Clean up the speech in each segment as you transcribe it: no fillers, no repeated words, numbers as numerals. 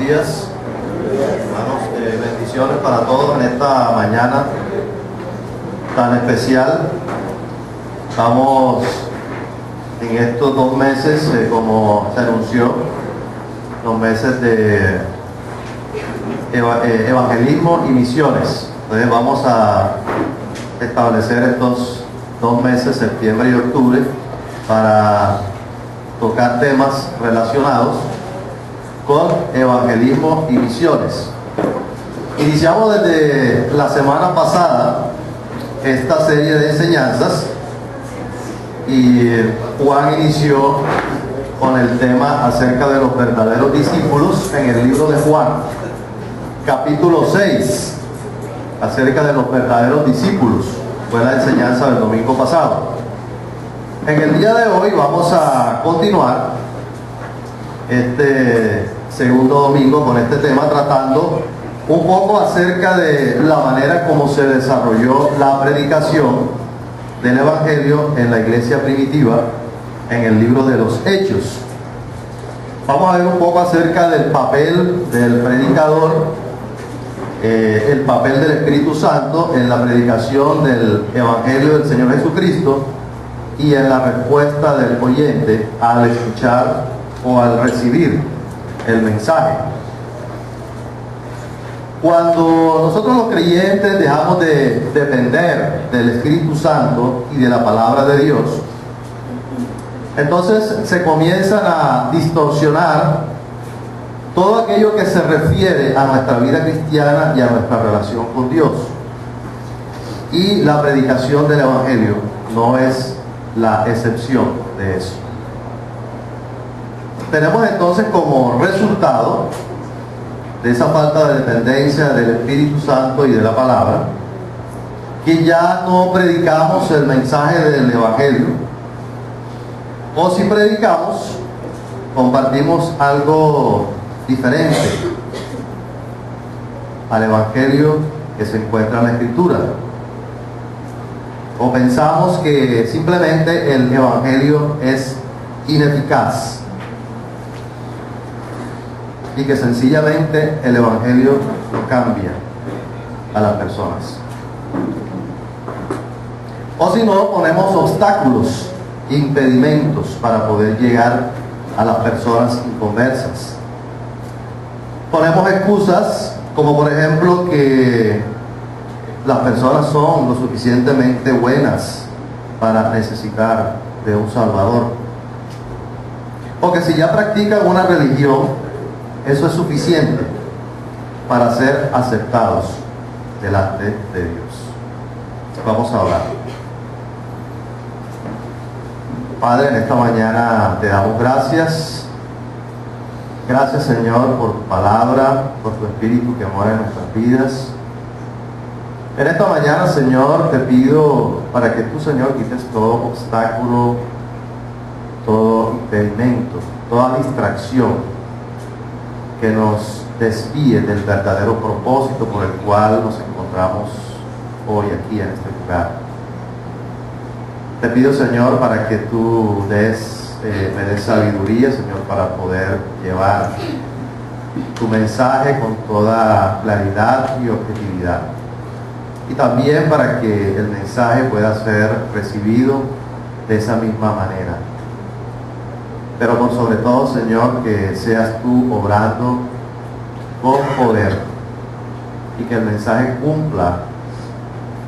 días, hermanos, bendiciones para todos en esta mañana tan especial. Estamos en estos 2 meses, como se anunció, 2 meses de evangelismo y misiones. Entonces vamos a establecer estos 2 meses, septiembre y octubre, para tocar temas relacionados con evangelismo y misiones. Iniciamos desde la semana pasada esta serie de enseñanzas y Juan inició con el tema acerca de los verdaderos discípulos en el libro de Juan, capítulo 6, acerca de los verdaderos discípulos. Fue la enseñanza del domingo pasado. En el día de hoy vamos a continuar este segundo domingo con este tema, tratando un poco acerca de la manera como se desarrolló la predicación del Evangelio en la iglesia primitiva en el libro de los Hechos. Vamos a ver un poco acerca del papel del predicador, el papel del Espíritu Santo en la predicación del Evangelio del Señor Jesucristo y en la respuesta del oyente al escuchar o al recibir el mensaje. Cuando nosotros los creyentes dejamos de depender del Espíritu Santo y de la palabra de Dios, entonces se comienzan a distorsionar todo aquello que se refiere a nuestra vida cristiana y a nuestra relación con Dios. Y la predicación del Evangelio no es la excepción de eso. Tenemos entonces como resultado de esa falta de dependencia del Espíritu Santo y de la palabra, que ya no predicamos el mensaje del Evangelio, o si predicamos, compartimos algo diferente al Evangelio que se encuentra en la Escritura, o pensamos que simplemente el Evangelio es ineficaz y que sencillamente el Evangelio no cambia a las personas. O si no, ponemos obstáculos, impedimentos para poder llegar a las personas inconversas. Ponemos excusas como por ejemplo que las personas son lo suficientemente buenas para necesitar de un Salvador, o que si ya practican una religión, eso es suficiente para ser aceptados delante de Dios. Vamos a orar. Padre, en esta mañana te damos gracias. Gracias, Señor, por tu palabra, por tu Espíritu que mora en nuestras vidas. En esta mañana, Señor, te pido para que tú, Señor, quites todo obstáculo, todo impedimento, toda distracción que nos desvíe del verdadero propósito por el cual nos encontramos hoy aquí en este lugar. Te pido, Señor, para que tú me des sabiduría, Señor, para poder llevar tu mensaje con toda claridad y objetividad. Y también para que el mensaje pueda ser recibido de esa misma manera. Pero por sobre todo, Señor, que seas tú obrando con poder y que el mensaje cumpla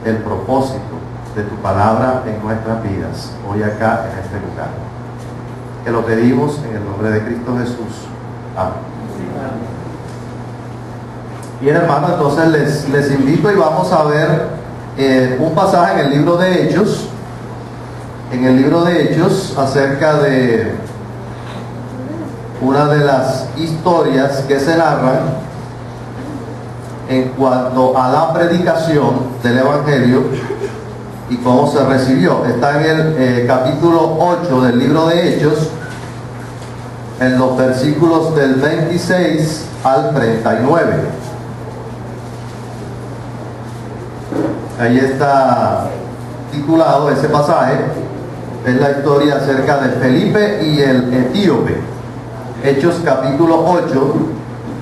el propósito de tu palabra en nuestras vidas, hoy acá en este lugar. Que lo pedimos en el nombre de Cristo Jesús. Amén. Bien, hermanos, entonces les invito y vamos a ver un pasaje en el libro de Hechos. En el libro de Hechos, acerca de una de las historias que se narran en cuanto a la predicación del Evangelio y cómo se recibió. Está en el capítulo 8 del libro de Hechos, en los versículos del 26 al 39. Ahí está titulado ese pasaje, es la historia acerca de Felipe y el etíope. Hechos capítulo 8,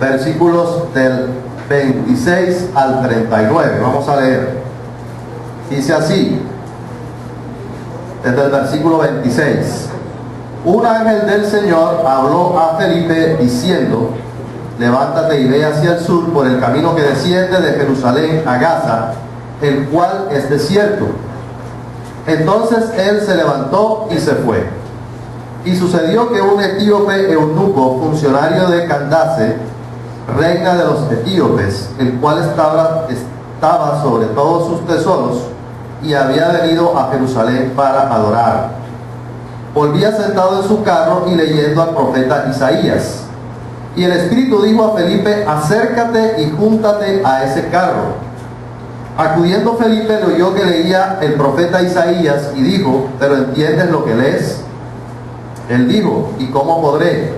versículos del 26 al 39. Vamos a leer. Dice así, desde el versículo 26. Un ángel del Señor habló a Felipe diciendo: levántate y ve hacia el sur por el camino que desciende de Jerusalén a Gaza, el cual es desierto. Entonces él se levantó y se fue. Y sucedió que un etíope eunuco, funcionario de Candace, reina de los etíopes, el cual estaba sobre todos sus tesoros, y había venido a Jerusalén para adorar, volvía sentado en su carro y leyendo al profeta Isaías. Y el Espíritu dijo a Felipe: acércate y júntate a ese carro. Acudiendo Felipe, le oyó que leía el profeta Isaías y dijo: ¿pero entiendes lo que lees? Él dijo: ¿y cómo podré,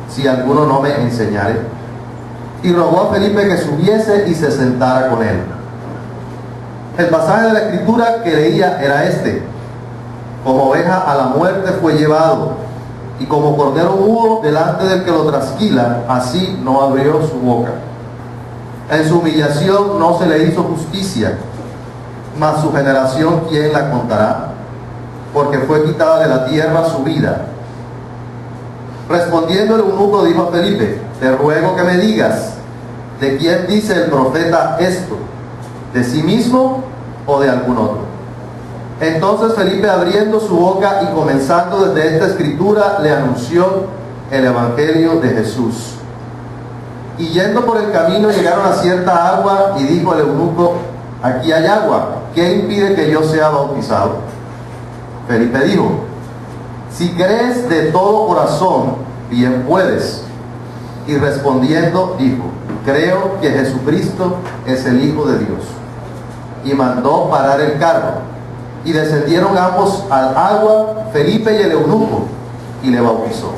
si alguno no me enseñare? Y rogó a Felipe que subiese y se sentara con él. El pasaje de la Escritura que leía era este: como oveja a la muerte fue llevado, y como cordero mudo delante del que lo trasquila, así no abrió su boca. En su humillación no se le hizo justicia, mas su generación, ¿quién la contará? Porque fue quitada de la tierra su vida. Respondiendo el eunuco dijo a Felipe: te ruego que me digas, ¿de quién dice el profeta esto? ¿De sí mismo o de algún otro? Entonces Felipe, abriendo su boca y comenzando desde esta escritura, le anunció el evangelio de Jesús. Y yendo por el camino llegaron a cierta agua, y dijo el eunuco: aquí hay agua, ¿qué impide que yo sea bautizado? Felipe dijo: si crees de todo corazón, bien puedes. Y respondiendo dijo: creo que Jesucristo es el Hijo de Dios. Y mandó parar el carro. Y descendieron ambos al agua, Felipe y el eunuco, y le bautizó.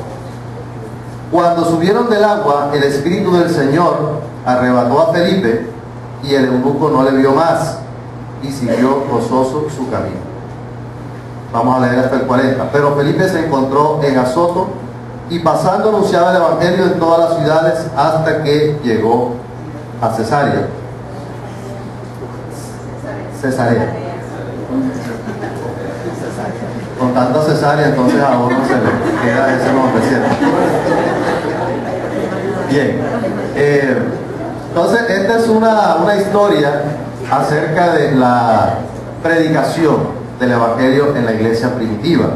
Cuando subieron del agua, el Espíritu del Señor arrebató a Felipe, y el eunuco no le vio más, y siguió gozoso su camino. Vamos a leer hasta el 40. Pero Felipe se encontró en Azoto, y pasando anunciaba el evangelio en todas las ciudades hasta que llegó a Cesarea. Con tanta cesárea, entonces a uno se le queda ese nombre, ¿cierto? Bien. Entonces, esta es una historia acerca de la predicación del evangelio en la iglesia primitiva.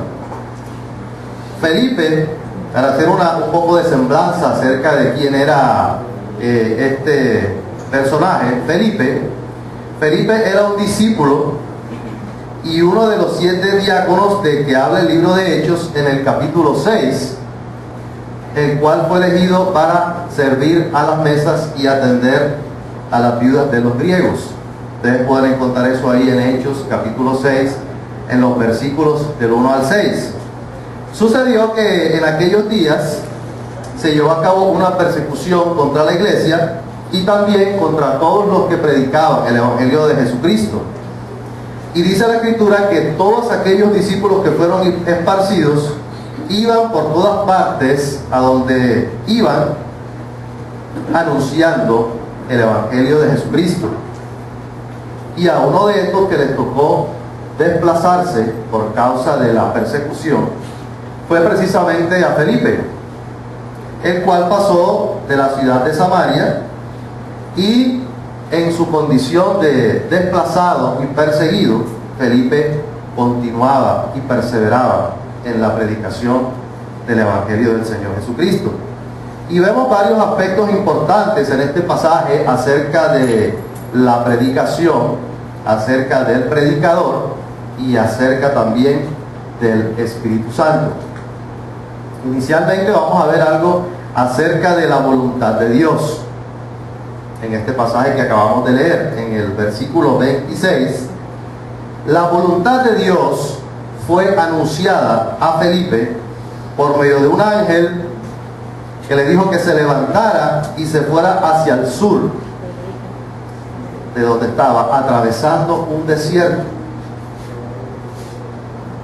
Felipe, para hacer un poco de semblanza acerca de quién era este personaje, Felipe era un discípulo y uno de los 7 diáconos de que habla el libro de Hechos en el capítulo 6, el cual fue elegido para servir a las mesas y atender a las viudas de los griegos. Ustedes pueden encontrar eso ahí en Hechos capítulo 6, en los versículos del 1 al 6. Sucedió que en aquellos días se llevó a cabo una persecución contra la iglesia y también contra todos los que predicaban el evangelio de Jesucristo. Y dice la Escritura que todos aquellos discípulos que fueron esparcidos iban por todas partes a donde iban anunciando el evangelio de Jesucristo. Y a uno de estos que les tocó desplazarse por causa de la persecución fue precisamente a Felipe, el cual pasó de la ciudad de Samaria y en su condición de desplazado y perseguido, Felipe continuaba y perseveraba en la predicación del evangelio del Señor Jesucristo. Y vemos varios aspectos importantes en este pasaje acerca de la predicación, acerca del predicador y acerca también del Espíritu Santo. Inicialmente vamos a ver algo acerca de la voluntad de Dios. En este pasaje que acabamos de leer, en el versículo 26, la voluntad de Dios fue anunciada a Felipe por medio de un ángel que le dijo que se levantara y se fuera hacia el sur de donde estaba, atravesando un desierto.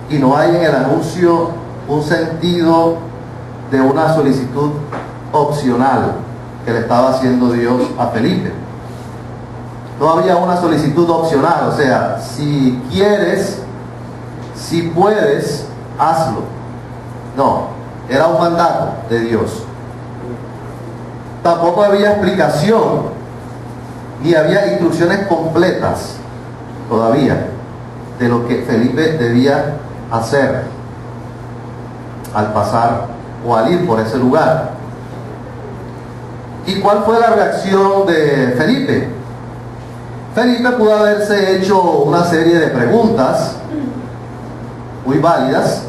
Y no hay en el anuncio un sentido de una solicitud opcional, que le estaba haciendo Dios a Felipe. No había una solicitud opcional, o sea, si quieres, si puedes, hazlo. No, era un mandato de Dios. Tampoco había explicación, ni había instrucciones completas todavía de lo que Felipe debía hacer al pasar o al ir por ese lugar. ¿Y cuál fue la reacción de Felipe? Felipe pudo haberse hecho una serie de preguntas muy válidas.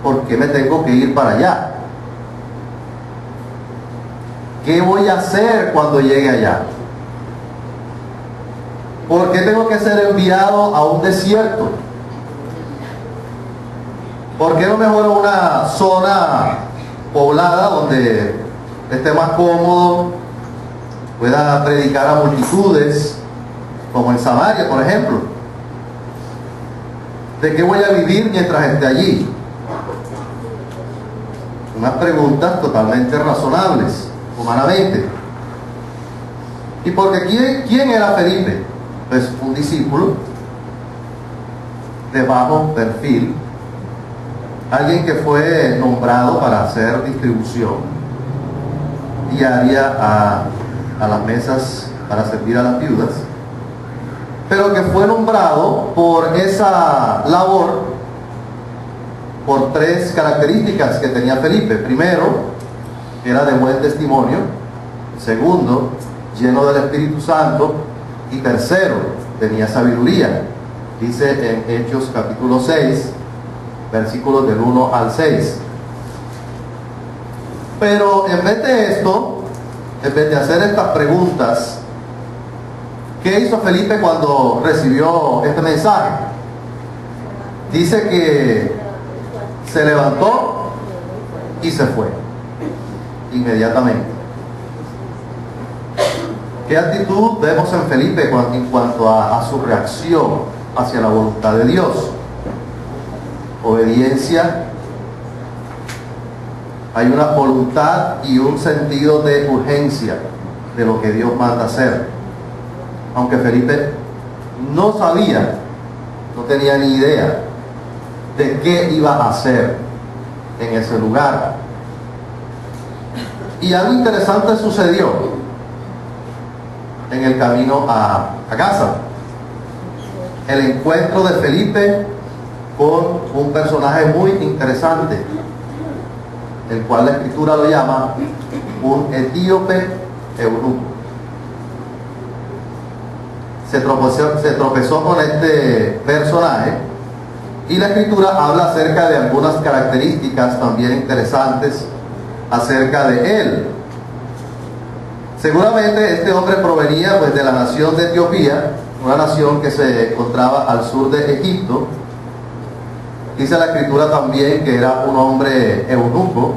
¿Por qué me tengo que ir para allá? ¿Qué voy a hacer cuando llegue allá? ¿Por qué tengo que ser enviado a un desierto? ¿Por qué no mejor una zona poblada donde esté más cómodo, pueda predicar a multitudes, como en Samaria, por ejemplo? ¿De qué voy a vivir mientras esté allí? Unas preguntas totalmente razonables, humanamente. ¿Y porque quién era Felipe? Pues un discípulo de bajo perfil, alguien que fue nombrado para hacer distribución diaria a las mesas para servir a las viudas, pero que fue nombrado por esa labor por tres características que tenía Felipe. Primero, era de buen testimonio. Segundo, lleno del Espíritu Santo. Y tercero, tenía sabiduría. Dice en Hechos capítulo 6, versículos del 1 al 6. Pero en vez de esto, en vez de hacer estas preguntas, ¿qué hizo Felipe cuando recibió este mensaje? Dice que se levantó y se fue inmediatamente. ¿Qué actitud vemos en Felipe en cuanto a su reacción hacia la voluntad de Dios? Obediencia. Hay una voluntad y un sentido de urgencia de lo que Dios manda hacer. Aunque Felipe no sabía, no tenía ni idea de qué iba a hacer en ese lugar. Y algo interesante sucedió en el camino a casa. El encuentro de Felipe con un personaje muy interesante, el cual la Escritura lo llama un etíope eunuco. Se tropezó con este personaje y la Escritura habla acerca de algunas características también interesantes acerca de él. Seguramente este hombre provenía pues de la nación de Etiopía, una nación que se encontraba al sur de Egipto. Dice la Escritura también que era un hombre eunuco,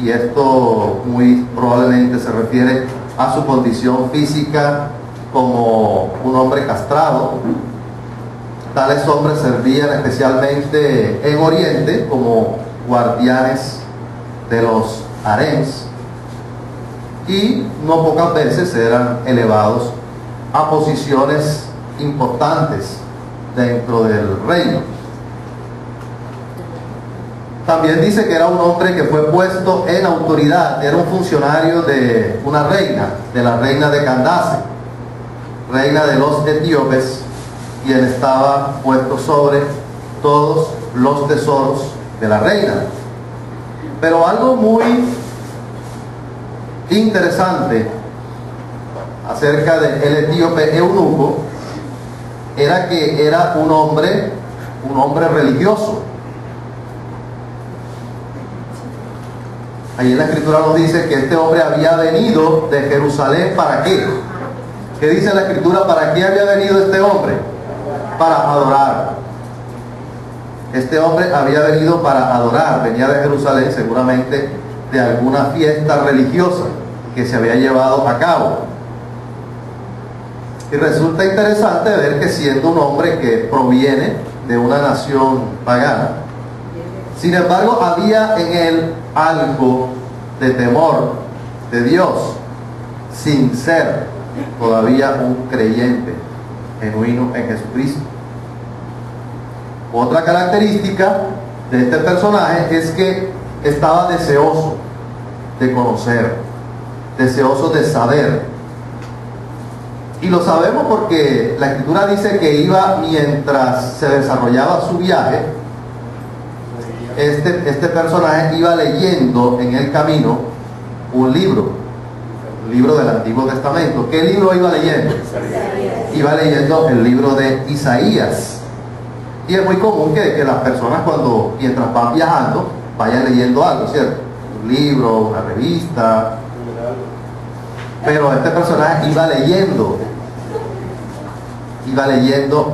y esto muy probablemente se refiere a su condición física como un hombre castrado. Tales hombres servían especialmente en Oriente como guardianes de los harems, y no pocas veces eran elevados a posiciones importantes dentro del reino. También dice que era un hombre que fue puesto en autoridad, era un funcionario de una reina, de la reina de Candace, reina de los etíopes, quien estaba puesto sobre todos los tesoros de la reina. Pero algo muy interesante acerca del etíope eunuco era que era un hombre religioso. Ahí en la Escritura nos dice que este hombre había venido de Jerusalén. ¿Para qué? ¿Qué dice la Escritura? ¿Para qué había venido este hombre? Para adorar. Este hombre había venido para adorar, venía de Jerusalén, seguramente de alguna fiesta religiosa que se había llevado a cabo. Y resulta interesante ver que, siendo un hombre que proviene de una nación pagana, sin embargo había en él algo de temor de Dios, sin ser todavía un creyente genuino en Jesucristo. Otra característica de este personaje es que estaba deseoso de conocer, deseoso de saber. Y lo sabemos porque la Escritura dice que iba, mientras se desarrollaba su viaje, este personaje iba leyendo en el camino un libro del Antiguo Testamento. ¿Qué libro iba leyendo? Iba leyendo el libro de Isaías. Y es muy común que las personas, mientras van viajando, vayan leyendo algo, ¿cierto? Un libro, una revista. Pero este personaje iba leyendo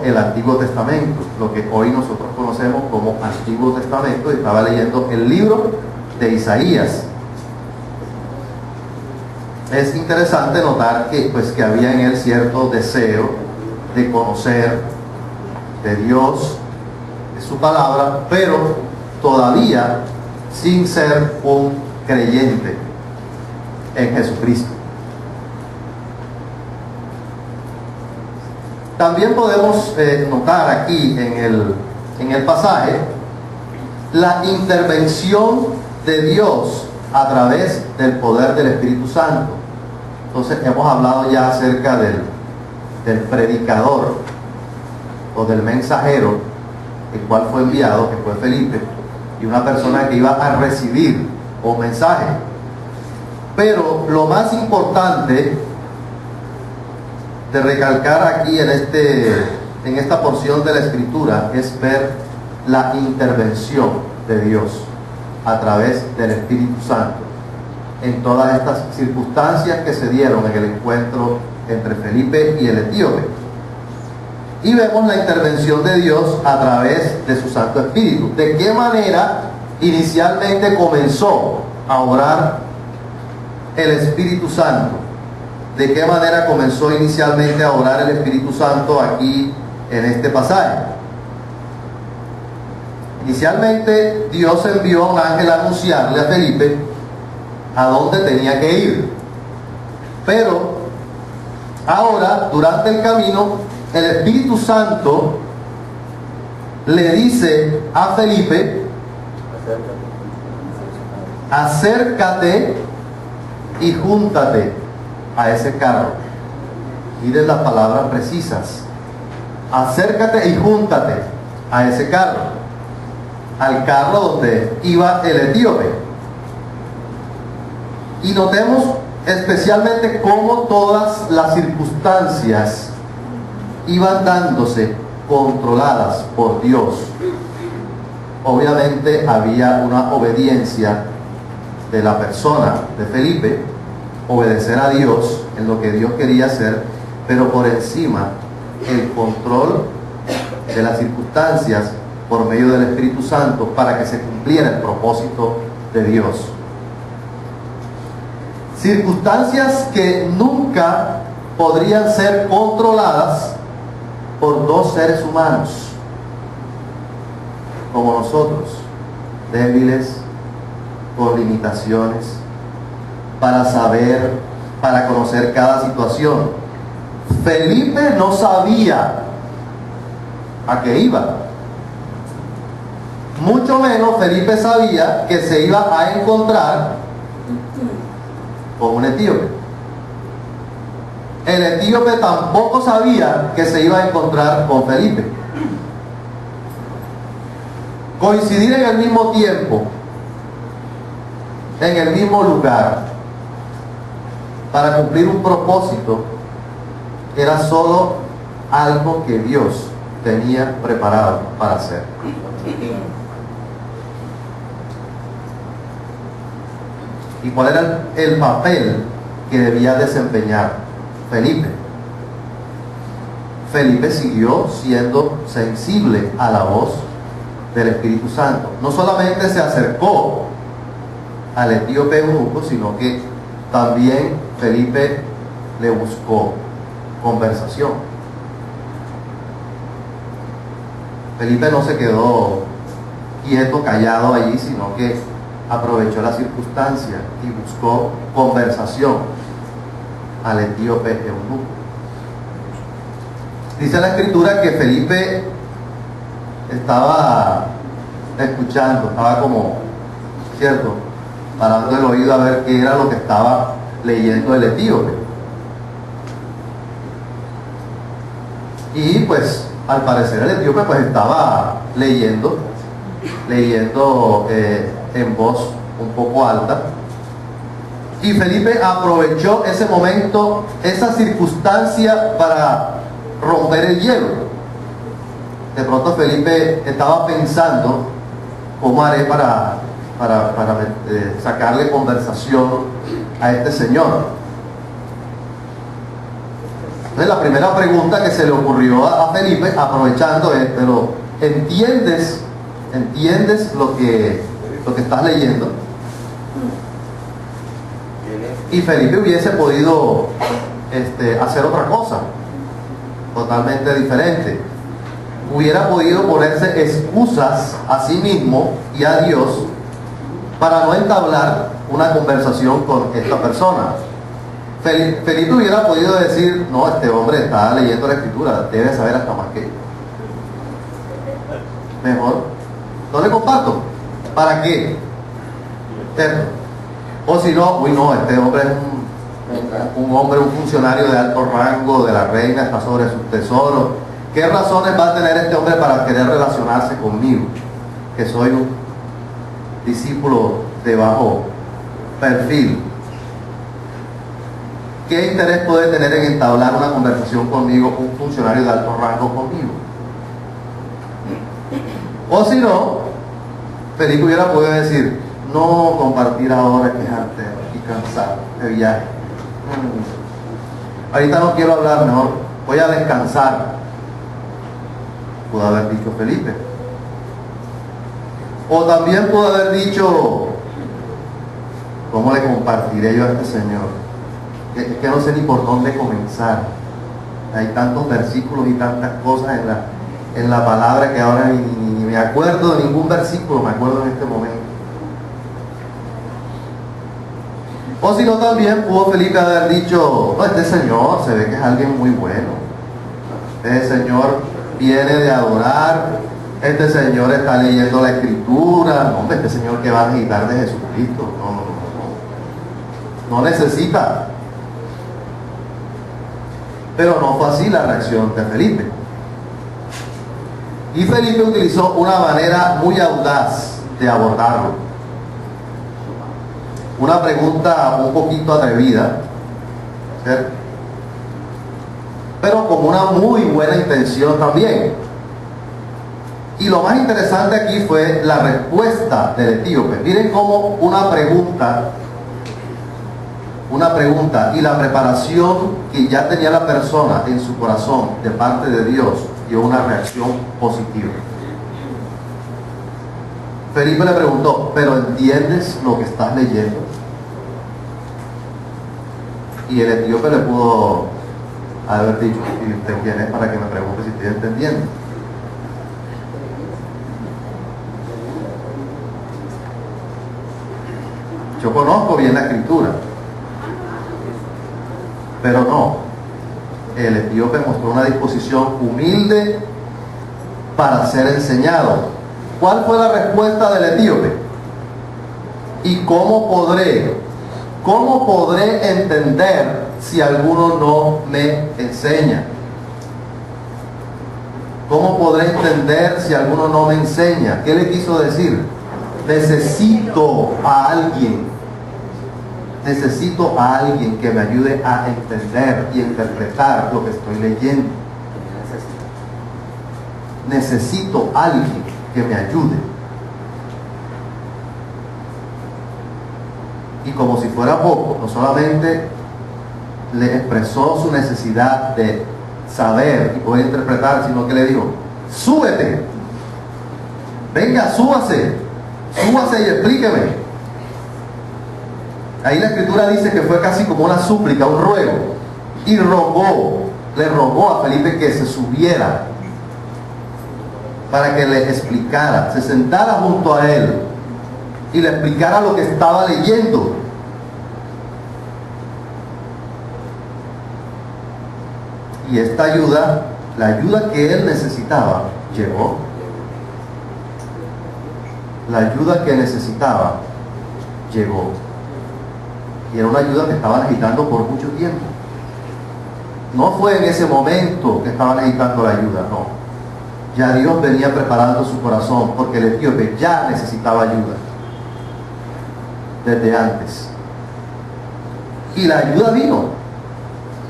el Antiguo Testamento, lo que hoy nosotros conocemos como Antiguo Testamento, y estaba leyendo el libro de Isaías. Es interesante notar que había en él cierto deseo de conocer de Dios, de su palabra, pero todavía sin ser un creyente en Jesucristo. También podemos notar aquí en el pasaje la intervención de Dios a través del poder del Espíritu Santo. Entonces hemos hablado ya acerca del predicador o del mensajero, el cual fue enviado, que fue Felipe, y una persona que iba a recibir un mensaje. Pero lo más importante de recalcar aquí en esta porción de la Escritura es ver la intervención de Dios a través del Espíritu Santo en todas estas circunstancias que se dieron en el encuentro entre Felipe y el etíope. Y vemos la intervención de Dios a través de su Santo Espíritu. ¿De qué manera inicialmente comenzó a obrar el Espíritu Santo? ¿De qué manera comenzó inicialmente a obrar el Espíritu Santo aquí en este pasaje? Inicialmente Dios envió a un ángel a anunciarle a Felipe a dónde tenía que ir. Pero ahora, durante el camino, el Espíritu Santo le dice a Felipe: acércate y júntate a ese carro. Miren las palabras precisas: acércate y júntate a ese carro, al carro donde iba el etíope. Y notemos especialmente cómo todas las circunstancias iban dándose controladas por Dios. Obviamente había una obediencia de la persona de Felipe, obedecer a Dios en lo que Dios quería hacer, pero por encima el control de las circunstancias por medio del Espíritu Santo para que se cumpliera el propósito de Dios. Circunstancias que nunca podrían ser controladas por dos seres humanos como nosotros, débiles, con limitaciones, para saber, para conocer cada situación. Felipe no sabía a qué iba. Mucho menos Felipe sabía que se iba a encontrar con un etíope. El etíope tampoco sabía que se iba a encontrar con Felipe. Coincidir en el mismo tiempo, en el mismo lugar, para cumplir un propósito, era solo algo que Dios tenía preparado para hacer. ¿Y cuál era el papel que debía desempeñar Felipe? Felipe siguió siendo sensible a la voz del Espíritu Santo. No solamente se acercó al etíope eunuco, sino que también Felipe le buscó conversación. Felipe no se quedó quieto, callado allí, sino que aprovechó la circunstancia y buscó conversación al etíope eunuco. Dice la escritura que Felipe estaba escuchando, estaba como, ¿cierto?, parando el oído a ver qué era lo que estaba leyendo el etíope. Y pues al parecer el etíope pues estaba leyendo en voz un poco alta, y Felipe aprovechó ese momento, esa circunstancia, para romper el hielo. De pronto Felipe estaba pensando cómo haré para sacarle conversación a este señor. Entonces la primera pregunta que se le ocurrió a Felipe, aprovechando, es: pero ¿entiendes lo que estás leyendo? Y Felipe hubiese podido hacer otra cosa totalmente diferente. Hubiera podido ponerse excusas a sí mismo y a Dios para no entablar una conversación con esta persona. Felipe hubiera podido decir: no, este hombre está leyendo la escritura, debe saber hasta más que yo. Mejor no le comparto. ¿Para qué? O si no, uy, no, este hombre es un funcionario de alto rango de la reina, está sobre sus tesoros. ¿Qué razones va a tener este hombre para querer relacionarse conmigo, que soy un discípulo de bajo perfil? ¿Qué interés puede tener en entablar una conversación conmigo un funcionario de alto rango conmigo? O si no, Felipe hubiera podido decir: no compartir ahora, que es arte y cansado de viaje. Ahorita no quiero hablar, mejor voy a descansar. Pudo haber dicho Felipe. O también pudo haber dicho: ¿cómo le compartiré yo a este señor? Es que no sé ni por dónde comenzar. Hay tantos versículos y tantas cosas en la palabra que ahora ni me acuerdo de ningún versículo, me acuerdo en este momento. O si no, también pudo Felipe haber dicho: no, este señor se ve que es alguien muy bueno, este señor viene de adorar, este señor está leyendo la escritura, no, hombre, este señor que va a necesitar de Jesucristo, no necesita. Pero no fue así la reacción de Felipe. Y Felipe utilizó una manera muy audaz de abordarlo. Una pregunta un poquito atrevida, ¿cierto?, pero con una muy buena intención también. Y lo más interesante aquí fue la respuesta del etíope. Miren cómo una pregunta y la preparación que ya tenía la persona en su corazón de parte de Dios dio una reacción positiva. Felipe le preguntó: ¿pero entiendes lo que estás leyendo? Y el etíope le pudo haber dicho: ¿y usted quién es para que me pregunte si estoy entendiendo? Yo conozco bien la escritura. Pero no, el etíope mostró una disposición humilde para ser enseñado. ¿Cuál fue la respuesta del etíope? ¿Y cómo podré entender si alguno no me enseña? ¿Cómo podré entender si alguno no me enseña? ¿Qué le quiso decir? Necesito a alguien que me ayude a entender y interpretar lo que estoy leyendo. Necesito a alguien que me ayude. Y como si fuera poco, no solamente le expresó su necesidad de saber y poder interpretar, sino que le dijo: súbete, venga, súbase y explíqueme. Ahí la escritura dice que fue casi como una súplica, un ruego, y le rogó a Felipe que se subiera para que le explicara, se sentara junto a él y le explicara lo que estaba leyendo. Y esta ayuda, la ayuda que él necesitaba, llegó. La ayuda que necesitaba llegó. Y era una ayuda que estaba necesitando por mucho tiempo. No fue en ese momento que estaba necesitando la ayuda, no. Ya Dios venía preparando su corazón, porque el etíope ya necesitaba ayuda desde antes. Y la ayuda vino.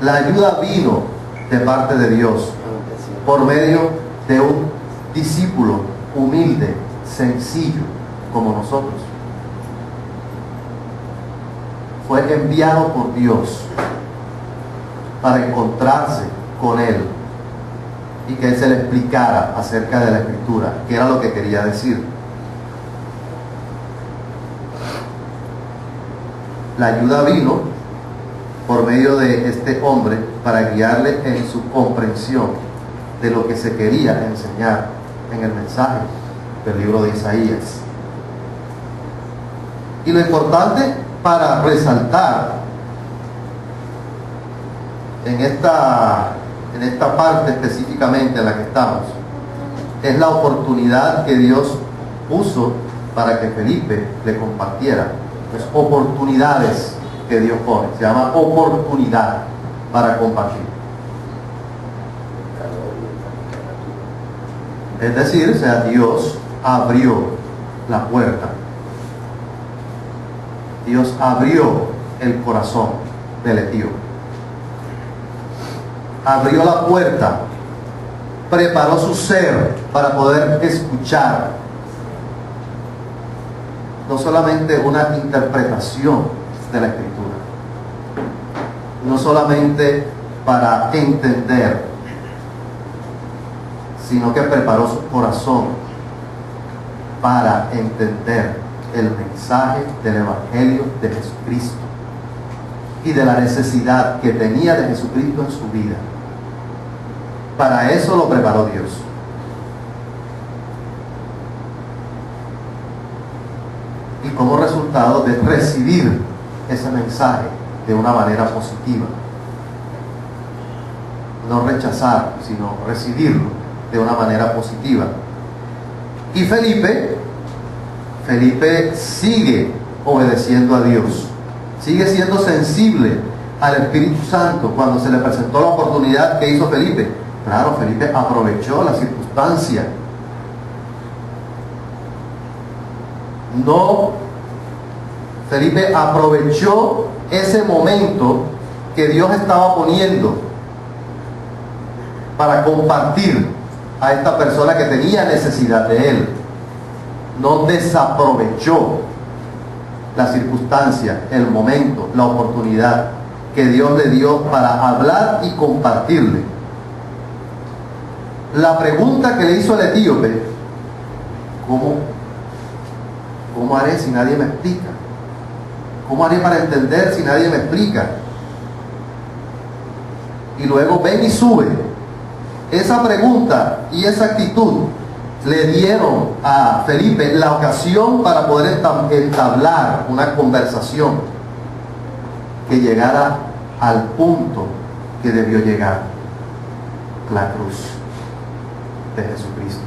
La ayuda vino de parte de Dios por medio de un discípulo humilde, sencillo, como nosotros. Fue enviado por Dios para encontrarse con él y que él se le explicara acerca de la Escritura, qué era lo que quería decir. La ayuda vino por medio de este hombre para guiarle en su comprensión de lo que se quería enseñar en el mensaje del libro de Isaías. Y lo importante para resaltar en esta parte específicamente en la que estamos es la oportunidad que Dios puso para que Felipe le compartiera. Las oportunidades que Dios pone, se llama oportunidad para compartir. Es decir, o sea, Dios abrió la puerta. Dios abrió el corazón del etíope. Abrió la puerta, preparó su ser para poder escuchar no solamente una interpretación de la Escritura, no solamente para entender, sino que preparó su corazón para entender el mensaje del Evangelio de Jesucristo y de la necesidad que tenía de Jesucristo en su vida. Para eso lo preparó Dios. Y como resultado de recibir ese mensaje de una manera positiva, no rechazar, sino recibirlo de una manera positiva. Y Felipe sigue obedeciendo a Dios, sigue siendo sensible al Espíritu Santo. Cuando se le presentó la oportunidad, ¿qué hizo Felipe? Claro, Felipe aprovechó la circunstancia. Felipe aprovechó ese momento que Dios estaba poniendo para compartir a esta persona que tenía necesidad de él. No desaprovechó la circunstancia, el momento, la oportunidad que Dios le dio para hablar y compartirle. La pregunta que le hizo el etíope: ¿cómo haré si nadie me explica? ¿Cómo haré para entender si nadie me explica? Y luego ven y sube. Esa pregunta y esa actitud le dieron a Felipe la ocasión para poder entablar una conversación que llegara al punto que debió llegar: la cruz de Jesucristo.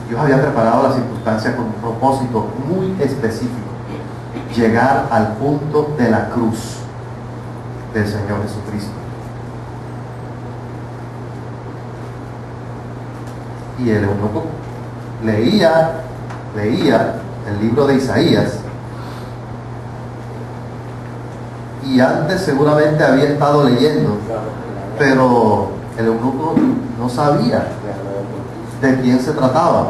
Dios había preparado la circunstancia con un propósito muy específico: llegar al punto de la cruz del Señor Jesucristo. Y el eunuco leía el libro de Isaías, y antes seguramente había estado leyendo, pero el eunuco no sabía de quién se trataba,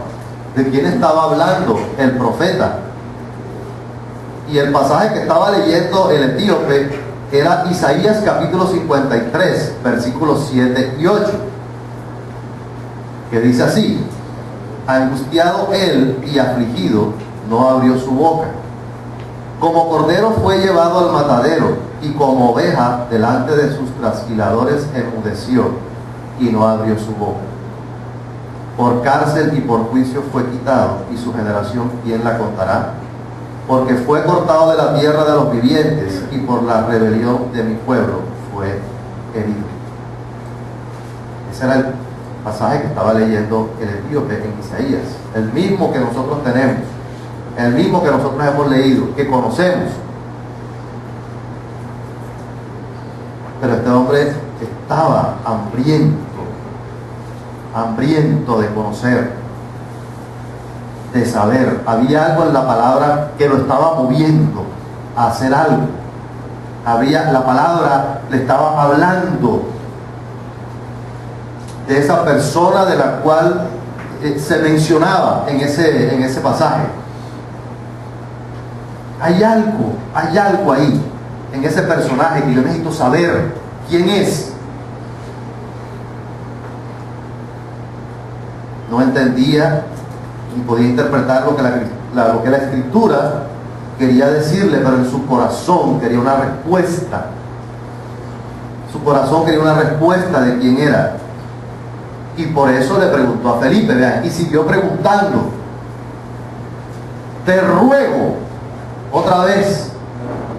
de quién estaba hablando el profeta. Y el pasaje que estaba leyendo el etíope era Isaías capítulo 53, versículos 7 y 8, que dice así: angustiado él y afligido, no abrió su boca. Como cordero fue llevado al matadero, y como oveja delante de sus trasquiladores enmudeció, y no abrió su boca. Por cárcel y por juicio fue quitado, y su generación, ¿quién la contará? Porque fue cortado de la tierra de los vivientes, y por la rebelión de mi pueblo fue herido. Ese era el pasaje que estaba leyendo el etíope en Isaías, el mismo que nosotros tenemos, el mismo que nosotros hemos leído, que conocemos. Pero este hombre estaba hambriento de conocer, de saber. Había algo en la palabra que lo estaba moviendo a hacer algo. La palabra le estaba hablando de esa persona de la cual se mencionaba en ese pasaje. Hay algo ahí en ese personaje que yo necesito saber quién es. No entendía ni podía interpretar lo que la escritura quería decirle, pero en su corazón quería una respuesta. Su corazón quería una respuesta de quién era. Y por eso le preguntó a Felipe, vean, y siguió preguntando: te ruego, otra vez,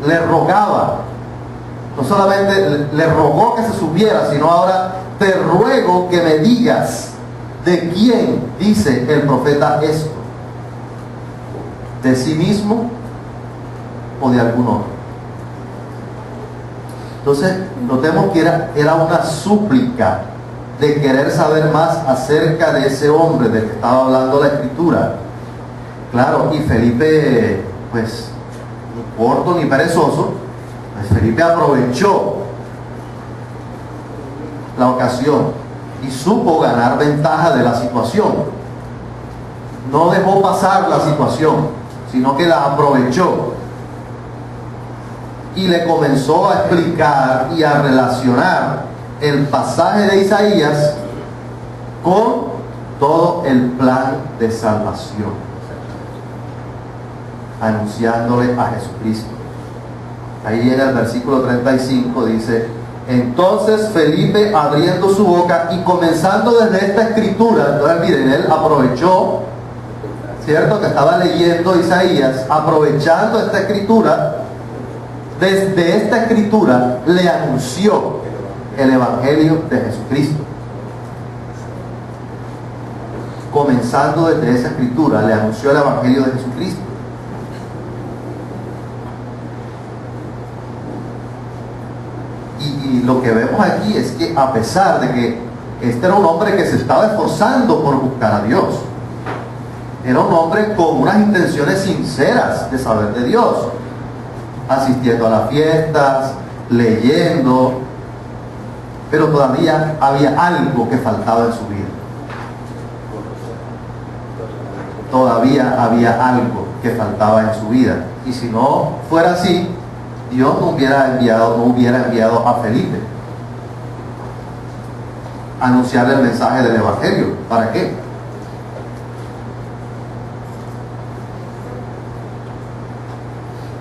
le rogaba, no solamente le rogó que se subiera, sino ahora: te ruego que me digas de quién dice el profeta esto, de sí mismo o de algún otro. Entonces, notemos que era una súplica de querer saber más acerca de ese hombre del que estaba hablando la escritura. Claro, y Felipe, pues, ni corto ni perezoso, pues Felipe aprovechó la ocasión y supo ganar ventaja de la situación. No dejó pasar la situación, sino que la aprovechó y le comenzó a explicar y a relacionar el pasaje de Isaías con todo el plan de salvación, anunciándole a Jesucristo. Ahí en el versículo 35 dice: entonces Felipe, abriendo su boca y comenzando desde esta escritura, entonces miren, él aprovechó, cierto, que estaba leyendo Isaías, aprovechando esta escritura, desde esta escritura le anunció el evangelio de Jesucristo. Comenzando desde esa escritura le anunció el evangelio de Jesucristo. Y lo que vemos aquí es que, a pesar de que este era un hombre que se estaba esforzando por buscar a Dios, era un hombre con unas intenciones sinceras de saber de Dios, asistiendo a las fiestas, leyendo, pero todavía había algo que faltaba en su vida. Todavía había algo que faltaba en su vida. Y si no fuera así, Dios no hubiera enviado a Felipe a anunciar el mensaje del evangelio. ¿Para qué?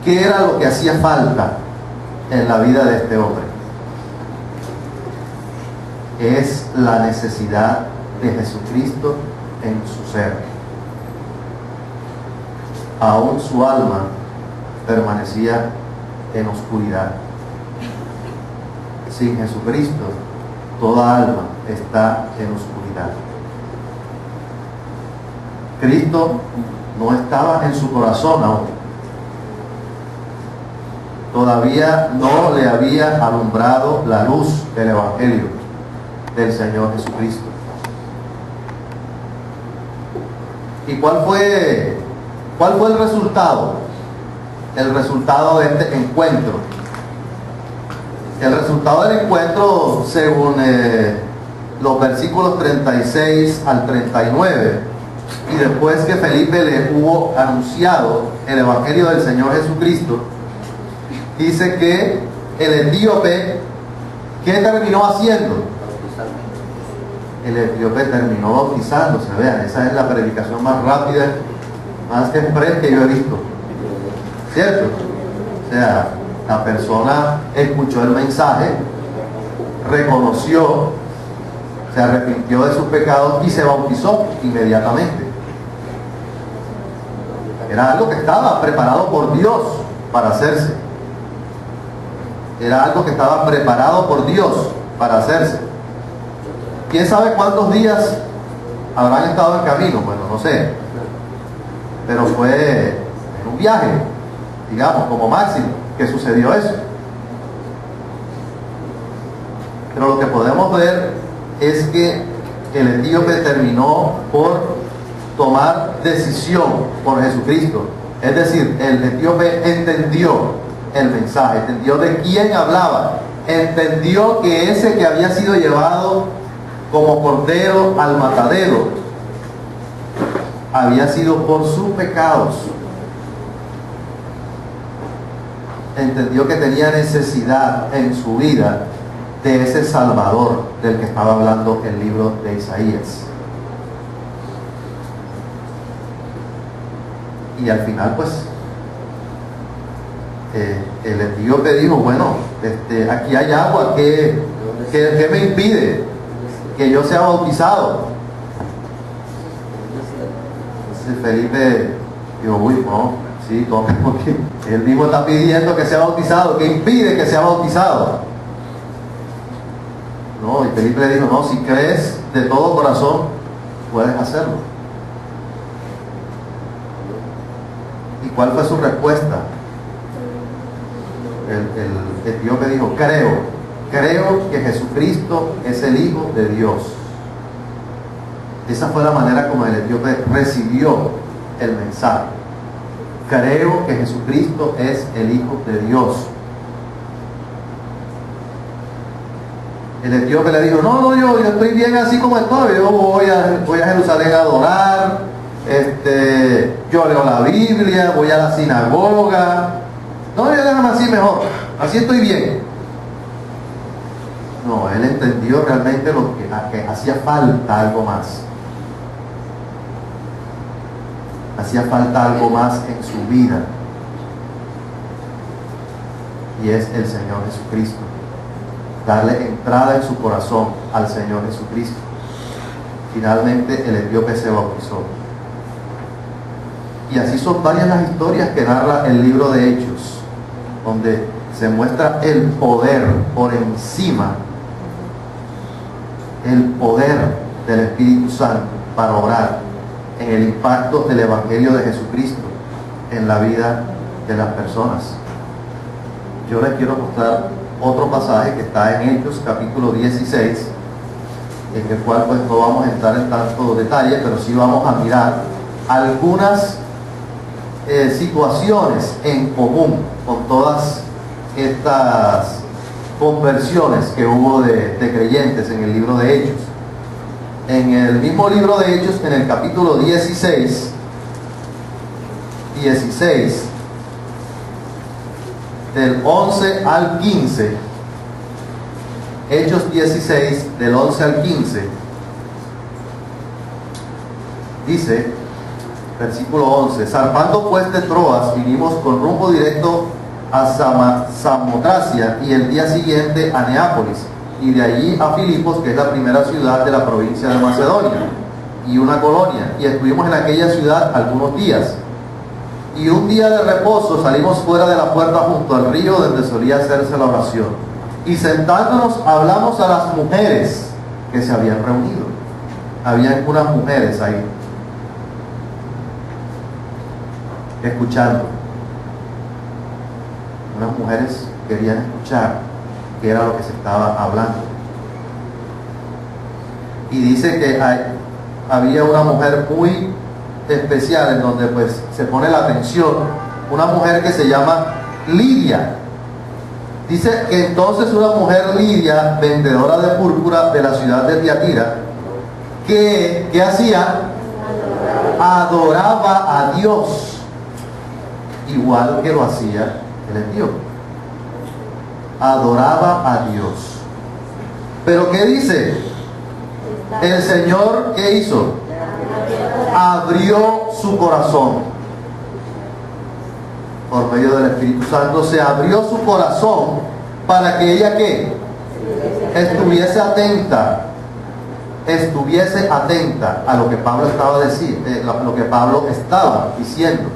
¿Qué era lo que hacía falta en la vida de este hombre? Es la necesidad de Jesucristo en su ser. Aún su alma permanecía en oscuridad. Sin Jesucristo, toda alma está en oscuridad. Cristo no estaba en su corazón aún. Todavía no le había alumbrado la luz del evangelio del Señor Jesucristo. ¿Y cuál fue el resultado? El resultado de este encuentro. El resultado del encuentro, según los versículos 36 al 39, y después que Felipe le hubo anunciado el evangelio del Señor Jesucristo, dice que el etíope, ¿qué terminó haciendo? El etíope terminó bautizándose. Vean, esa es la predicación más rápida, más express que yo he visto, ¿cierto? O sea, la persona escuchó el mensaje, reconoció se arrepintió de sus pecados y se bautizó inmediatamente. Era algo que estaba preparado por Dios para hacerse. Era algo que estaba preparado por Dios para hacerse. ¿Quién sabe cuántos días habrán estado en camino? Bueno, no sé. Pero fue en un viaje, digamos, como máximo, que sucedió eso. Pero lo que podemos ver es que el etíope terminó por tomar decisión por Jesucristo. Es decir, el etíope entendió el mensaje, entendió de quién hablaba, entendió que ese que había sido llevado como cordero al matadero había sido por sus pecados. Entendió que tenía necesidad en su vida de ese Salvador del que estaba hablando el libro de Isaías. Y al final, pues, el etíope dijo, bueno, aquí hay agua, ¿qué me impide que yo sea bautizado? Entonces Felipe dijo, uy, no, sí, tome, porque él mismo está pidiendo que sea bautizado, ¿qué impide que sea bautizado? No, y Felipe le dijo, no, si crees de todo corazón, puedes hacerlo. ¿Y cuál fue su respuesta? El etíope dijo, creo que Jesucristo es el Hijo de Dios. Esa fue la manera como el etíope recibió el mensaje. Creo que Jesucristo es el Hijo de Dios. El etíope le dijo, no, yo estoy bien así como estoy, yo voy a Jerusalén a adorar, yo leo la Biblia, voy a la sinagoga, no, yo déjame así mejor, así estoy bien. No, él entendió realmente que hacía falta algo más. Hacía falta algo más en su vida, y es el Señor Jesucristo. Darle entrada en su corazón al Señor Jesucristo. Finalmente el etíope se bautizó. Y así son varias las historias que narra el libro de Hechos, donde se muestra el poder por encima, el poder del Espíritu Santo para obrar en el impacto del Evangelio de Jesucristo en la vida de las personas. Yo les quiero mostrar otro pasaje que está en Hechos capítulo 16, en el cual pues no vamos a entrar en tanto detalle, pero sí vamos a mirar algunas situaciones en común con todas estas conversiones que hubo de creyentes en el libro de Hechos. En el mismo libro de Hechos, en el capítulo 16, del 11 al 15, Hechos 16, del 11 al 15, dice, versículo 11, zarpando pues de Troas, vinimos con rumbo directo a Samotracia y el día siguiente a Neápolis, y de allí a Filipos, que es la primera ciudad de la provincia de Macedonia, y una colonia, y estuvimos en aquella ciudad algunos días. Y un día de reposo salimos fuera de la puerta junto al río donde solía hacerse la oración. Y sentándonos hablamos a las mujeres que se habían reunido. Habían unas mujeres ahí, escuchando. Unas mujeres querían escuchar qué era lo que se estaba hablando. Y dice que había una mujer muy especial en donde pues se pone la atención, una mujer que se llama Lidia. Dice que entonces una mujer Lidia, vendedora de púrpura de la ciudad de Tiatira, ¿qué hacía? Adoraba a Dios, igual que lo hacía el etíope. Adoraba a Dios. Pero ¿qué dice? El Señor, ¿qué hizo? Abrió su corazón. Por medio del Espíritu Santo se abrió su corazón para que ella, ¿qué? Estuviese atenta estuviese atenta a lo que Pablo estaba lo que Pablo estaba diciendo.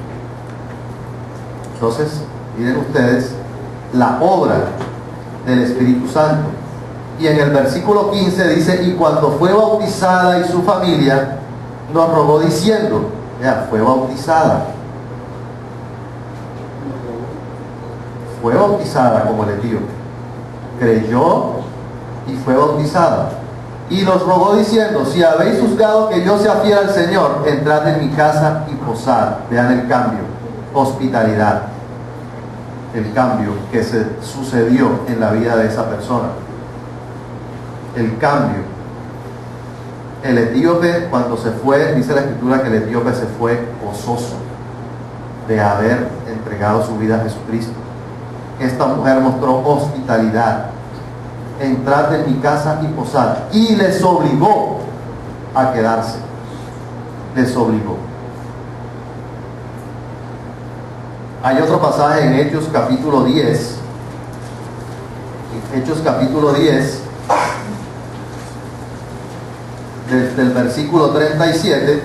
Entonces, miren ustedes la obra del Espíritu Santo. Y en el versículo 15 dice: y cuando fue bautizada y su familia, nos rogó diciendo, ya, fue bautizada como el etíope, creyó y fue bautizada, y nos rogó diciendo: si habéis juzgado que yo sea fiel al Señor, entrad en mi casa y posad. Vean el cambio, hospitalidad, el cambio que se sucedió en la vida de esa persona, el cambio. El etíope, cuando se fue, dice la Escritura que el etíope se fue gozoso de haber entregado su vida a Jesucristo. Esta mujer mostró hospitalidad: entrad en mi casa y posad. Y les obligó a quedarse. Les obligó. Hay otro pasaje en Hechos capítulo 10. Hechos capítulo 10, desde el versículo 37.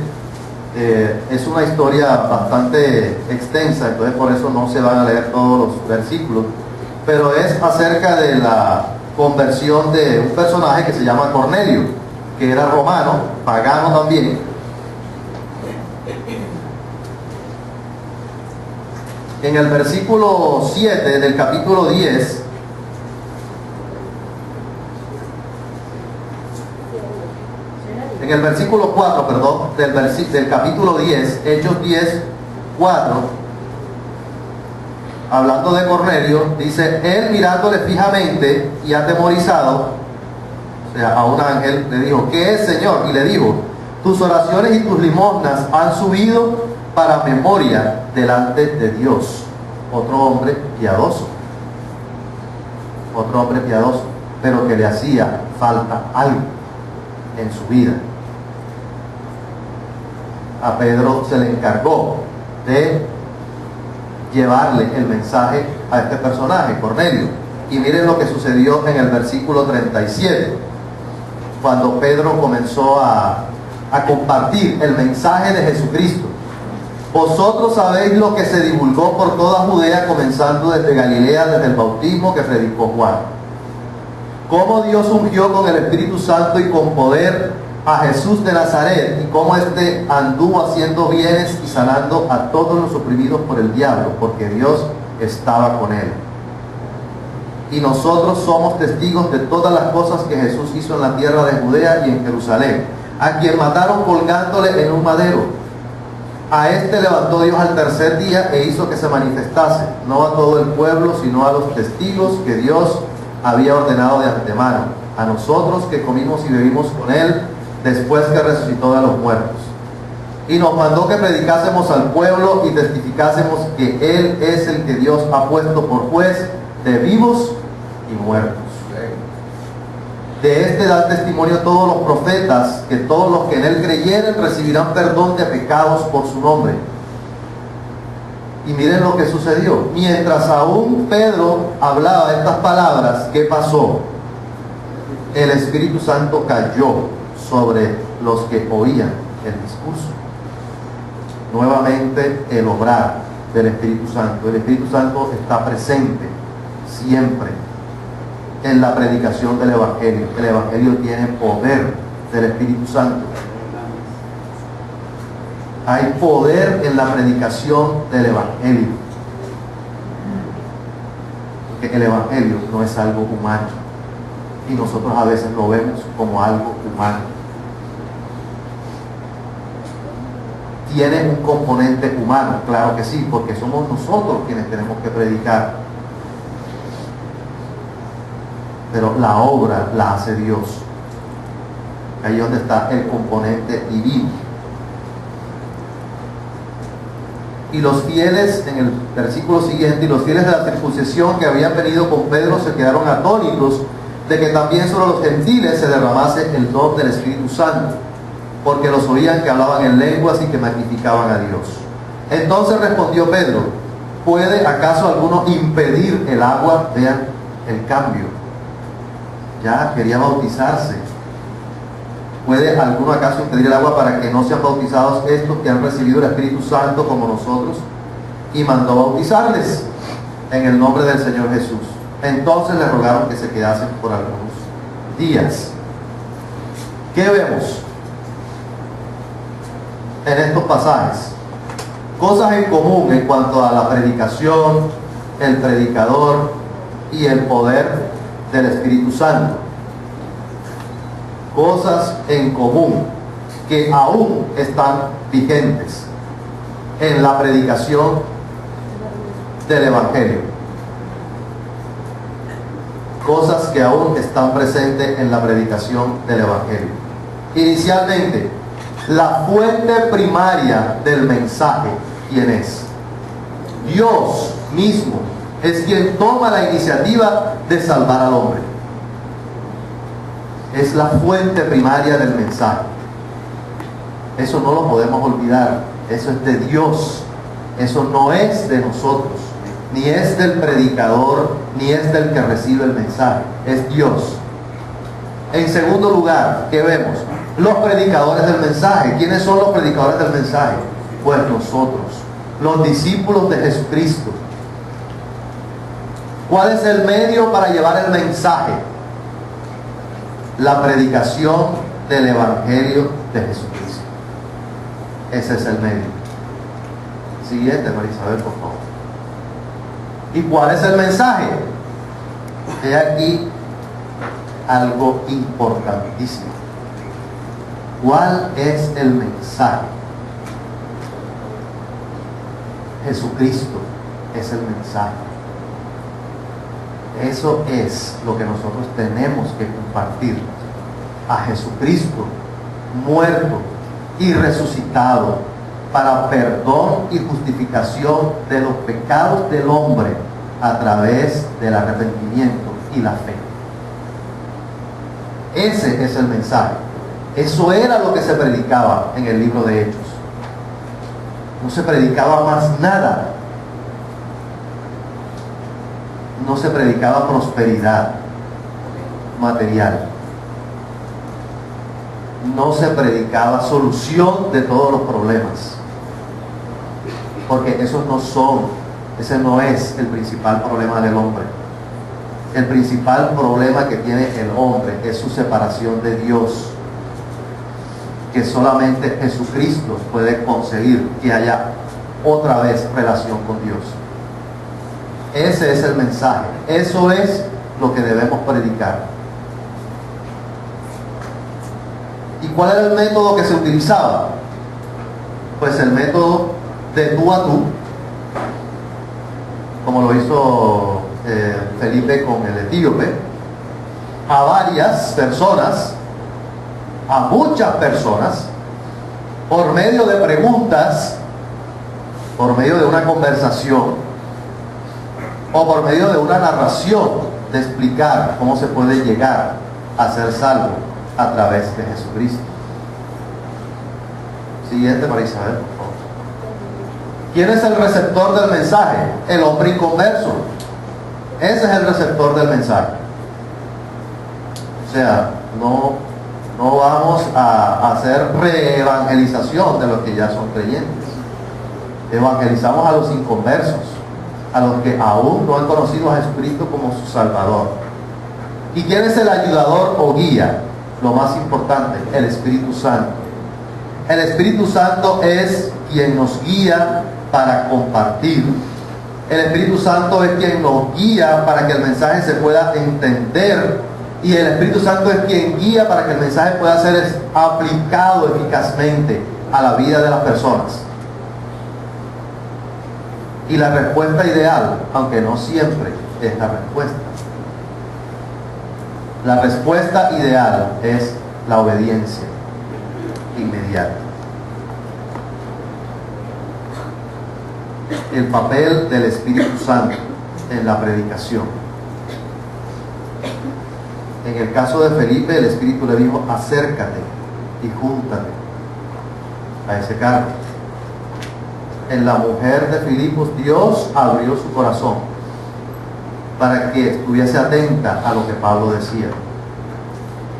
Es una historia bastante extensa, entonces por eso no se van a leer todos los versículos, pero es acerca de la conversión de un personaje que se llama Cornelio, que era romano, pagano también. En el versículo 7 del capítulo 10, en el versículo 4, perdón, del capítulo 10, Hechos 10, 4, hablando de Cornelio, dice: él mirándole fijamente y atemorizado, o sea, a un ángel le dijo: ¿qué es, Señor? Y le dijo: tus oraciones y tus limosnas han subido para memoria delante de Dios. Otro hombre piadoso, pero que le hacía falta algo en su vida. A Pedro se le encargó de llevarle el mensaje a este personaje, Cornelio. Y miren lo que sucedió en el versículo 37, cuando Pedro comenzó a compartir el mensaje de Jesucristo. Vosotros sabéis lo que se divulgó por toda Judea, comenzando desde Galilea, desde el bautismo que predicó Juan, cómo Dios ungió con el Espíritu Santo y con poder a Jesús de Nazaret, y cómo éste anduvo haciendo bienes y sanando a todos los oprimidos por el diablo, porque Dios estaba con él. Y nosotros somos testigos de todas las cosas que Jesús hizo en la tierra de Judea y en Jerusalén, a quien mataron colgándole en un madero. A este levantó Dios al tercer día e hizo que se manifestase, no a todo el pueblo, sino a los testigos que Dios había ordenado de antemano, a nosotros que comimos y bebimos con él después que resucitó de los muertos. Y nos mandó que predicásemos al pueblo y testificásemos que él es el que Dios ha puesto por juez de vivos y muertos. De este dan testimonio todos los profetas, que todos los que en él creyeren recibirán perdón de pecados por su nombre. Y miren lo que sucedió. Mientras aún Pedro hablaba estas palabras, ¿qué pasó? El Espíritu Santo cayó sobre los que oían el discurso. Nuevamente el obrar del Espíritu Santo. El Espíritu Santo está presente siempre en la predicación del Evangelio. El Evangelio tiene poder del Espíritu Santo. Hay poder en la predicación del Evangelio. Porque el Evangelio no es algo humano, y nosotros a veces lo vemos como algo humano. Tiene un componente humano, claro que sí, porque somos nosotros quienes tenemos que predicar. Pero la obra la hace Dios. Ahí es donde está el componente divino. Y los fieles, en el versículo siguiente, y los fieles de la circuncisión que habían venido con Pedro se quedaron atónitos de que también sobre los gentiles se derramase el don del Espíritu Santo, porque los oían que hablaban en lenguas y que magnificaban a Dios. Entonces respondió Pedro: ¿puede acaso alguno impedir el agua? Vean el cambio. Ya quería bautizarse, ¿Puede alguno acaso impedir el agua para que no sean bautizados estos que han recibido el Espíritu Santo como nosotros? Y mandó bautizarles en el nombre del Señor Jesús. Entonces le rogaron que se quedasen por algunos días. ¿Qué vemos en estos pasajes? Cosas en común en cuanto a la predicación, el predicador y el poder del Espíritu Santo. Cosas en común que aún están vigentes en la predicación del Evangelio. Cosas que aún están presentes en la predicación del Evangelio. Inicialmente, la fuente primaria del mensaje, ¿quién es? Dios mismo es quien toma la iniciativa de salvar al hombre. Es la fuente primaria del mensaje. Eso no lo podemos olvidar. Eso es de Dios. Eso no es de nosotros. Ni es del predicador, ni es del que recibe el mensaje. Es Dios. En segundo lugar, ¿qué vemos? Los predicadores del mensaje. ¿Quiénes son los predicadores del mensaje? Pues nosotros, los discípulos de Jesucristo. ¿Cuál es el medio para llevar el mensaje? La predicación del Evangelio de Jesucristo. Ese es el medio. Siguiente, María Isabel, por favor. ¿Y cuál es el mensaje? He aquí algo importantísimo. ¿Cuál es el mensaje? Jesucristo es el mensaje. Eso es lo que nosotros tenemos que compartir. A Jesucristo muerto y resucitado para perdón y justificación de los pecados del hombre a través del arrepentimiento y la fe. Ese es el mensaje. Eso era lo que se predicaba en el libro de Hechos. No se predicaba más nada. No se predicaba prosperidad material. No se predicaba solución de todos los problemas. Porque ese no es el principal problema del hombre. El principal problema que tiene el hombre es su separación de Dios. Que solamente Jesucristo puede conseguir que haya otra vez relación con Dios. Ese es el mensaje. Eso es lo que debemos predicar. ¿Y cuál era el método que se utilizaba? Pues el método de tú a tú, como lo hizo Felipe con el etíope, a varias personas, a muchas personas, por medio de preguntas, por medio de una conversación, o por medio de una narración de explicar cómo se puede llegar a ser salvo a través de Jesucristo. Siguiente, María Isabel, por favor. ¿Quién es el receptor del mensaje? El hombre inconverso. Ese es el receptor del mensaje. O sea, no vamos a hacer reevangelización de los que ya son creyentes. Evangelizamos a los inconversos, a los que aún no han conocido a Jesucristo como su Salvador. ¿Y quién es el ayudador o guía? Lo más importante, el Espíritu Santo. El Espíritu Santo es quien nos guía para compartir. El Espíritu Santo es quien nos guía para que el mensaje se pueda entender. Y el Espíritu Santo es quien guía para que el mensaje pueda ser aplicado eficazmente a la vida de las personas. Y la respuesta ideal, aunque no siempre es la respuesta, la respuesta ideal es la obediencia inmediata. El papel del Espíritu Santo en la predicación. En el caso de Felipe, el Espíritu le dijo: acércate y júntate a ese carro. En la mujer de Filipos, Dios abrió su corazón para que estuviese atenta a lo que Pablo decía.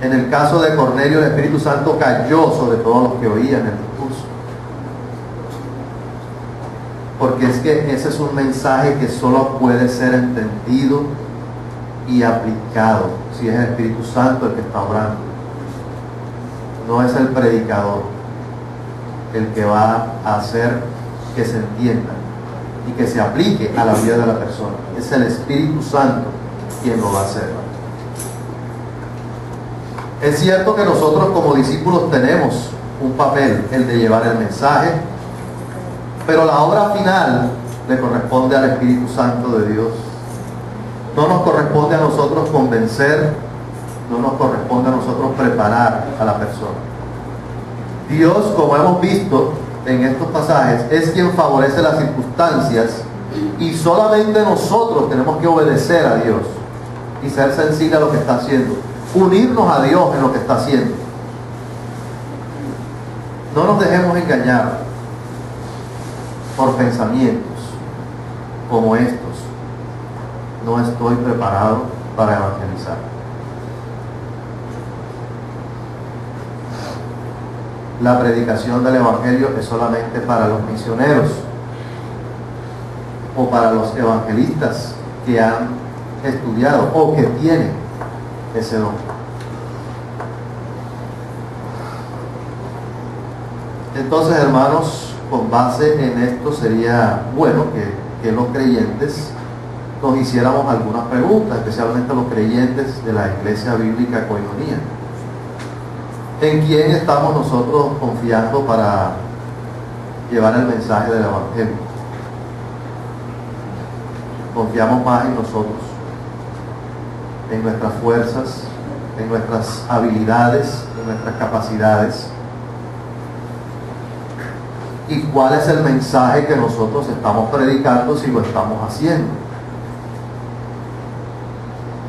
En el caso de Cornelio, el Espíritu Santo cayó sobre todos los que oían el discurso. Porque es que ese es un mensaje que solo puede ser entendido y aplicado si es el Espíritu Santo el que está obrando. No es el predicador el que va a hacer que se entienda y que se aplique a la vida de la persona. Es el Espíritu Santo quien lo va a hacer. Es cierto que nosotros como discípulos tenemos un papel, el de llevar el mensaje, pero la obra final le corresponde al Espíritu Santo de Dios. No nos corresponde a nosotros convencer, no nos corresponde a nosotros preparar a la persona. Dios, como hemos visto en estos pasajes, es quien favorece las circunstancias y solamente nosotros tenemos que obedecer a Dios y ser sensibles a lo que está haciendo, unirnos a Dios en lo que está haciendo. No nos dejemos engañar por pensamientos como estos. No estoy preparado para evangelizar. La predicación del Evangelio es solamente para los misioneros o para los evangelistas que han estudiado o que tienen ese don. Entonces, hermanos, con base en esto sería bueno que los creyentes nos hiciéramos algunas preguntas, especialmente los creyentes de la Iglesia Bíblica Koinonia. ¿En quién estamos nosotros confiando para llevar el mensaje del Evangelio? ¿Confiamos más en nosotros, en nuestras fuerzas, en nuestras habilidades, en nuestras capacidades? ¿Y cuál es el mensaje que nosotros estamos predicando si lo estamos haciendo?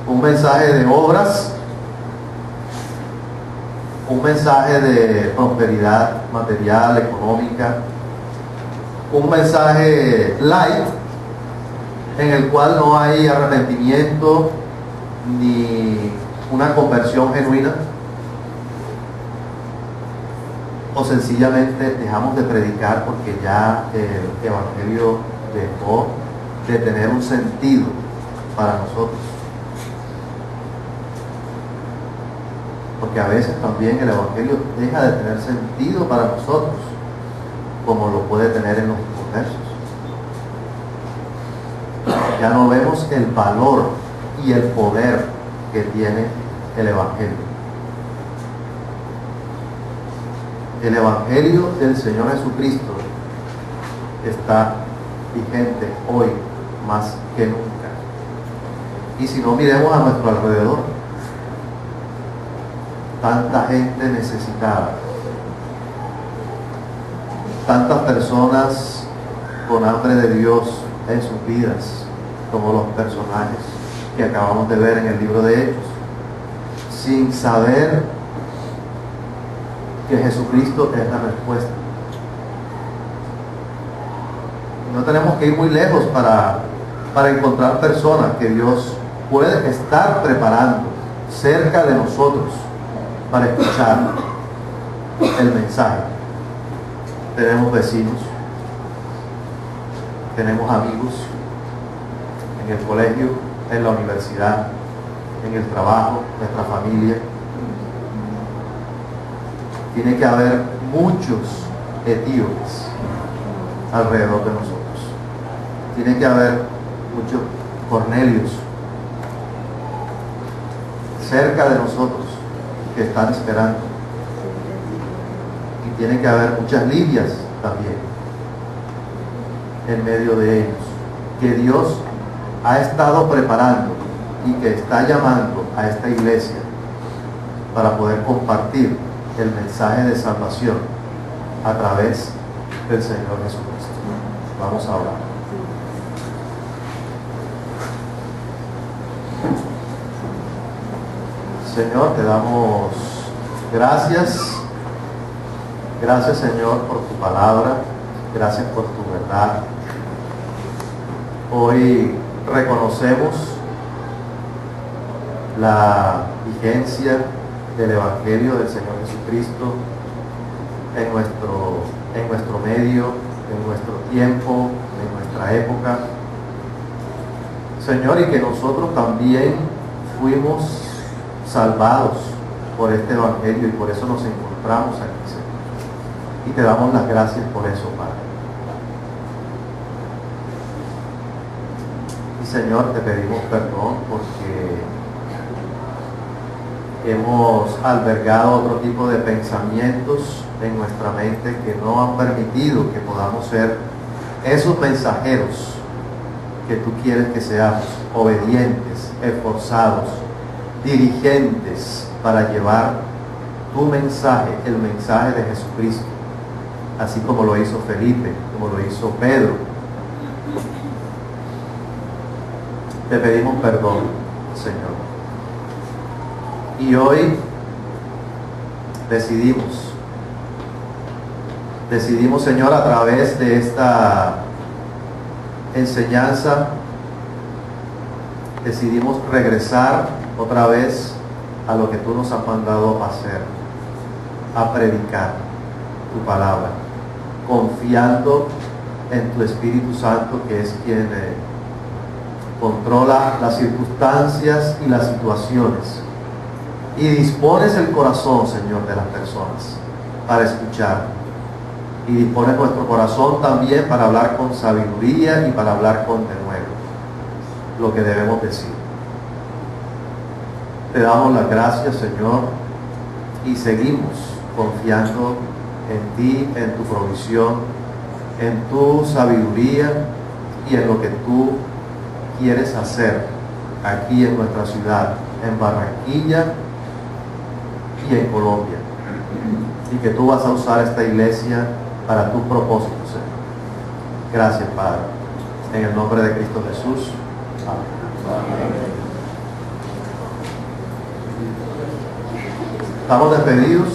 ¿Un mensaje de obras? ¿Un mensaje de prosperidad material, económica? ¿Un mensaje light en el cual no hay arrepentimiento ni una conversión genuina? ¿O sencillamente dejamos de predicar porque ya el Evangelio dejó de tener un sentido para nosotros? Porque a veces también el Evangelio deja de tener sentido para nosotros, como lo puede tener en los versos. Ya no vemos el valor y el poder que tiene el Evangelio. El Evangelio del Señor Jesucristo está vigente hoy más que nunca. Y si no, miremos a nuestro alrededor. Tanta gente necesitada, tantas personas con hambre de Dios en sus vidas, como los personajes que acabamos de ver en el libro de Hechos, sin saber que Jesucristo es la respuesta. No tenemos que ir muy lejos para encontrar personas que Dios puede estar preparando cerca de nosotros para escuchar el mensaje. Tenemos vecinos, tenemos amigos en el colegio, en la universidad, en el trabajo, nuestra familia. Tiene que haber muchos etíopes alrededor de nosotros. Tiene que haber muchos Cornelios cerca de nosotros que están esperando. Y tiene que haber muchas Lidias también en medio de ellos, que Dios ha estado preparando y que está llamando a esta iglesia para poder compartir el mensaje de salvación a través del Señor Jesucristo. Vamos a orar. Señor, te damos gracias. Gracias, Señor, por tu palabra. Gracias por tu verdad. Hoy reconocemos la vigencia del Evangelio del Señor Jesucristo en nuestro medio, en nuestro tiempo, en nuestra época. Señor, y que nosotros también fuimos salvados por este Evangelio y por eso nos encontramos aquí, Señor. Y te damos las gracias por eso, Padre. Y Señor, te pedimos perdón porque hemos albergado otro tipo de pensamientos en nuestra mente que no han permitido que podamos ser esos mensajeros que tú quieres que seamos, obedientes, esforzados, dirigentes para llevar tu mensaje, el mensaje de Jesucristo, así como lo hizo Felipe, como lo hizo Pedro. Te pedimos perdón, Señor. Y hoy decidimos, Señor, a través de esta enseñanza, decidimos regresar otra vez a lo que tú nos has mandado a hacer, a predicar tu palabra, confiando en tu Espíritu Santo, que es quien controla las circunstancias y las situaciones, y dispones el corazón, Señor, de las personas para escuchar, y dispones nuestro corazón también para hablar con sabiduría y para hablar con denuedo lo que debemos decir. Te damos las gracias, Señor, y seguimos confiando en ti, en tu provisión, en tu sabiduría y en lo que tú quieres hacer aquí en nuestra ciudad, en Barranquilla y en Colombia, y que tú vas a usar esta iglesia para tus propósitos, Señor. Gracias, Padre, en el nombre de Cristo Jesús. Amén. Estamos despedidos.